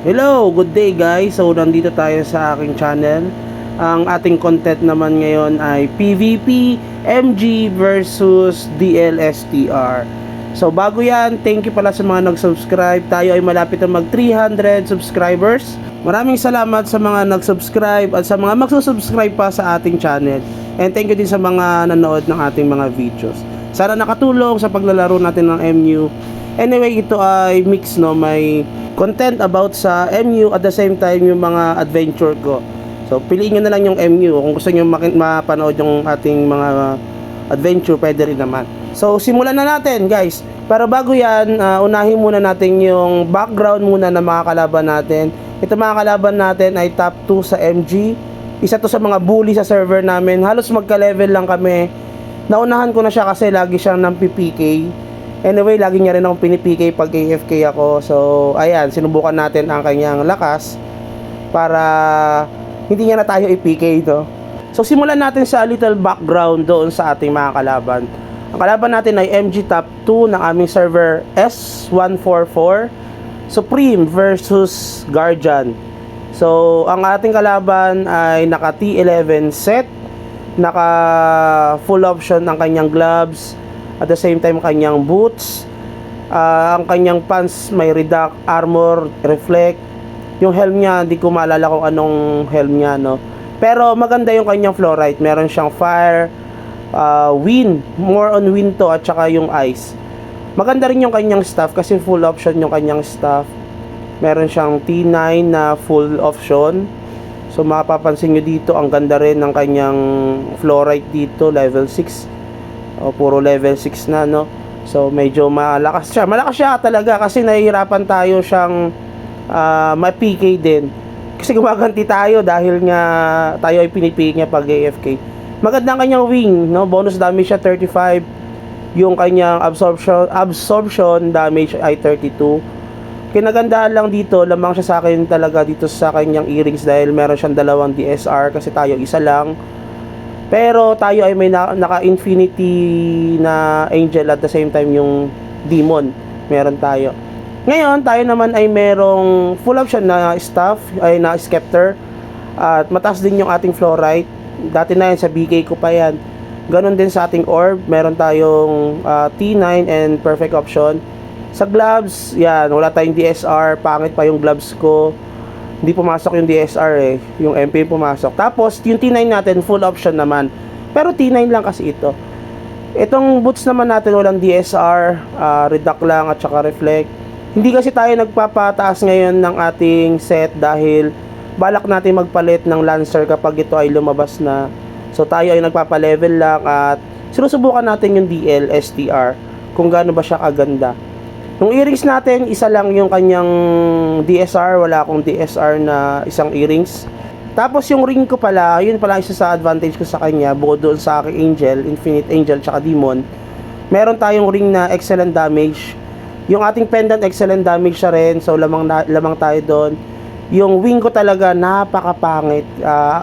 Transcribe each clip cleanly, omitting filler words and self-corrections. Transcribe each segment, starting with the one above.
Hello, good day guys. So nandito tayo sa aking channel. Ang ating content naman ngayon ay PVP MG versus DLSTR. So bago yan, thank you pala sa mga nag-subscribe. Tayo ay malapit na mag 300 subscribers. Maraming salamat sa mga nag-subscribe at sa mga magsusubscribe pa sa ating channel. And thank you din sa mga nanood ng ating mga videos. Sana nakatulong sa paglalaro natin ng MU. Anyway, ito ay mix, no, may content about sa MU at the same time yung mga adventure ko. So piliin nyo na lang yung MU. Kung gusto nyo mapanood yung ating mga adventure, pwede rin naman. So simulan na natin guys. Pero bago yan, unahin muna natin yung background muna ng mga kalaban natin. Ito mga kalaban natin ay top 2 sa MG. Isa to sa mga bully sa server namin. Halos magka-level lang kami. Naunahan ko na siya kasi lagi siyang ng PPK. Anyway, lagi niya rin akong pinipikay pag AFK ako. So, ayan, sinubukan natin ang kanyang lakas para hindi niya na tayo i-PK, no? So, simulan natin sa little background doon sa ating mga kalaban. Ang kalaban natin ay MG Top 2 ng aming server S144 Supreme versus Guardian. So, ang ating kalaban ay naka T11 set, naka full option ang kanyang gloves, at the same time kanyang boots, ang kanyang pants may redact, armor, reflect. Yung helm niya, hindi ko maalala kung anong helm niya, no? Pero maganda yung kanyang fluorite. Meron siyang fire, wind, more on wind to, at saka yung ice. Maganda rin yung kanyang staff kasi full option yung kanyang staff. Meron siyang T9 na full option. So mapapansin nyo dito, ang ganda rin ng kanyang fluorite dito, level 6. O, puro level 6 na, no? So medyo malakas siya. Malakas siya talaga kasi nahihirapan tayo siyang ma-PK din. Kasi gumaganti tayo dahil nga tayo ay pinipik niya pag AFK. Maganda ang kanyang wing, no? Bonus damage siya 35. Yung kanyang absorption damage ay 32. Kinagandahan lang dito, lamang siya sa akin talaga dito sa kanyang earrings dahil meron siyang dalawang DSR kasi tayo isa lang. Pero tayo ay may naka-infinity na angel at the same time yung demon. Meron tayo. Ngayon, tayo naman ay merong full option na staff, ay na scepter. At mataas din yung ating fluorite. Dati na yan, sa BK ko pa yan. Ganon din sa ating orb. Meron tayong T9 and perfect option. Sa gloves, yan, wala tayong DSR. Pangit pa yung gloves ko. Hindi pumasok yung DSR eh. Yung MP pumasok. Tapos, yung T9 natin, full option naman. Pero T9 lang kasi ito. Itong boots naman natin, walang DSR, redact lang at saka reflect. Hindi kasi tayo nagpapataas ngayon ng ating set dahil balak natin magpalit ng Lancer kapag ito ay lumabas na. So, tayo ay nagpapalevel lang at sinusubukan natin yung DL, STR, kung gaano ba siya kaganda. Yung earrings natin, isa lang yung kanyang DSR. Wala akong DSR na isang earrings. Tapos yung ring ko pala, yun pala isa sa advantage ko sa kanya. Bukod doon sa aking angel, infinite angel, tsaka demon, meron tayong ring na excellent damage. Yung ating pendant, excellent damage siya rin. So lamang tayo doon. Yung wing ko talaga, napakapangit.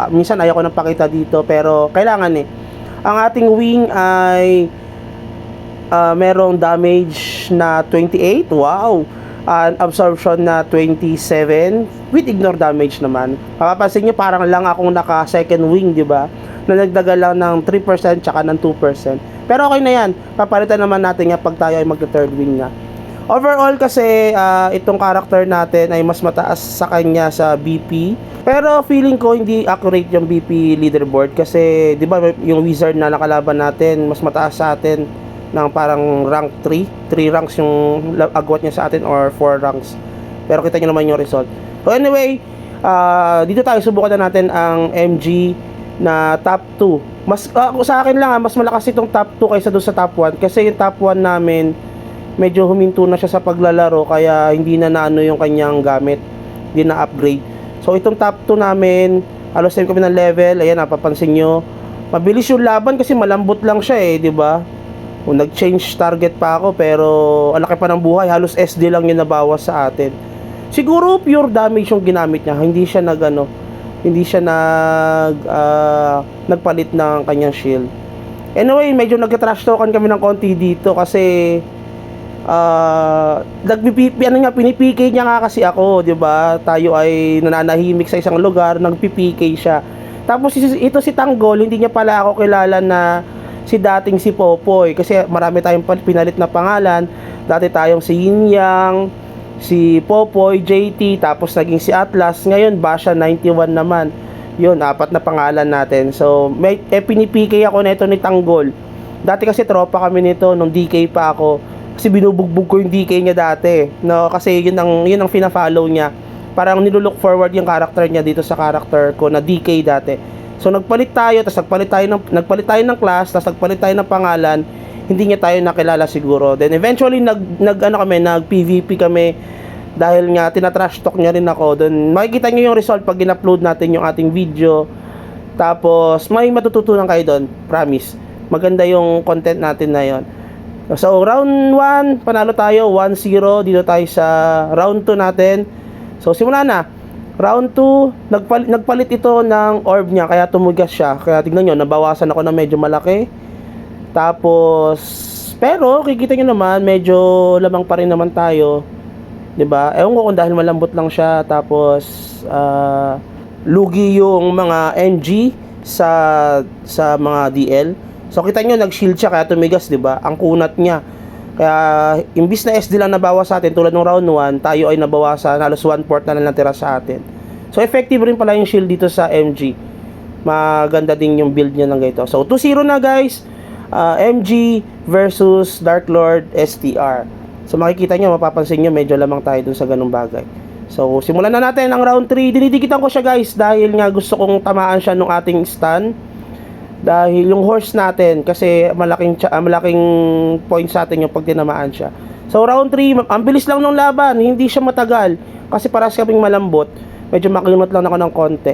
Minsan ayoko nang pakita dito, pero kailangan eh. Ang ating wing ay merong damage na 28, wow, and absorption na 27 with ignore damage naman. Mapapansin nyo parang lang akong naka second wing, di ba, na nagdaga lang ng 3% tsaka ng 2%, pero okay na yan, papalitan naman natin nga pag tayo ay magta third wing na. Overall kasi itong character natin ay mas mataas sa kanya sa BP, pero feeling ko hindi accurate yung BP leaderboard kasi di ba yung wizard na nakalaban natin mas mataas sa atin ng parang rank 3 ranks yung agwat niya sa atin, or 4 ranks. Pero kita nyo naman yung result. So anyway, dito tayo subukan na natin ang MG na top 2. Mas sa akin lang mas malakas itong top 2 kaysa doon sa top 1 kasi yung top 1 namin medyo huminto na siya sa paglalaro kaya hindi na naano yung kanyang gamit, hindi na upgrade. So itong top 2 namin, halos same kami ng level. Ayan, napapansin nyo, mabilis yung laban kasi malambot lang siya eh, di ba? Kung nag-change target pa ako pero ang laki pa ng buhay, halos SD lang yung nabawas sa atin. Siguro pure damage yung ginamit niya, hindi siya nagpalit ng kanyang shield. Anyway, medyo nagka-trash talkan kami ng konti dito kasi pinipike niya nga kasi ako, 'di ba? Tayo ay nananahimik sa isang lugar, nagpipike siya. Tapos ito si Tanggol, hindi niya pala ako kilala na si Popoy kasi marami tayong pinalit na pangalan. Dati tayong si Yin Yang, si Popoy, JT, tapos naging si Atlas. Ngayon, Basha 91 naman. Yun, 4 na pangalan natin. So, pinipike ako nito ni Tanggol. Dati kasi tropa kami nito nung DK pa ako. Kasi binubugbog ko yung DK niya dati. No, kasi yun ang fina-follow niya. Parang nilulook forward yung character niya dito sa character ko na DK dati. So nagpalit tayo, tapos nagpalit tayo ng class, tapos nagpalit tayo ng pangalan. Hindi niya tayo nakilala siguro. Then eventually nag PVP kami dahil nga tinatrash talk niya rin ako. Then makikita niyo yung result pag in-upload natin yung ating video. Tapos may matututunan kayo doon, promise. Maganda yung content natin na yon. So round 1, panalo tayo 1-0. Dito tayo sa round 2 natin. So simula na. Round 2, nagpalit ito ng orb niya, kaya tumugas siya. Kaya tignan nyo, nabawasan ako na medyo malaki. Tapos, pero kikita nyo naman, medyo lamang pa rin naman tayo. 'Di ba? Ewan ko kung dahil malambot lang siya. Tapos, lugi yung mga NG sa mga DL. So kita nyo, nag-shield siya, kaya tumigas, 'di ba? Ang kunat niya. Kaya, imbis na SD lang nabawas sa atin, tulad ng round 1, tayo ay nabawasan, halos 1/4 na lang natira sa atin. So, effective rin pala yung shield dito sa MG. Maganda din yung build niya ng ganito. So, 2-0 na guys. MG versus Dark Lord STR. So, makikita nyo, mapapansin nyo, medyo lamang tayo dun sa ganung bagay. So, simulan na natin ang round 3. Dinidikitan ko siya guys, dahil nga gusto kong tamaan siya nung ating stun. Dahil yung horse natin, kasi malaking point sa atin yung pag tinamaan siya. So round 3, ang bilis lang ng laban, hindi siya matagal. Kasi parehas kaming malambot. Medyo makinot lang ako ng konti.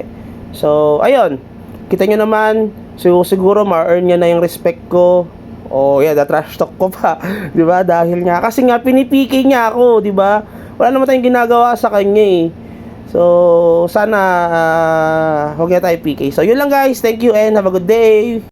So, ayun. Kita nyo naman, so, siguro ma-earn niya na yung respect ko. Oh, yeah, trash talk ko pa. 'Di ba? Dahil nga, kasi nga pinipiki niya ako, 'di ba? Wala naman tayong ginagawa sa kanya eh. So, sana huwag na tayo PK. So, yun lang guys. Thank you and have a good day.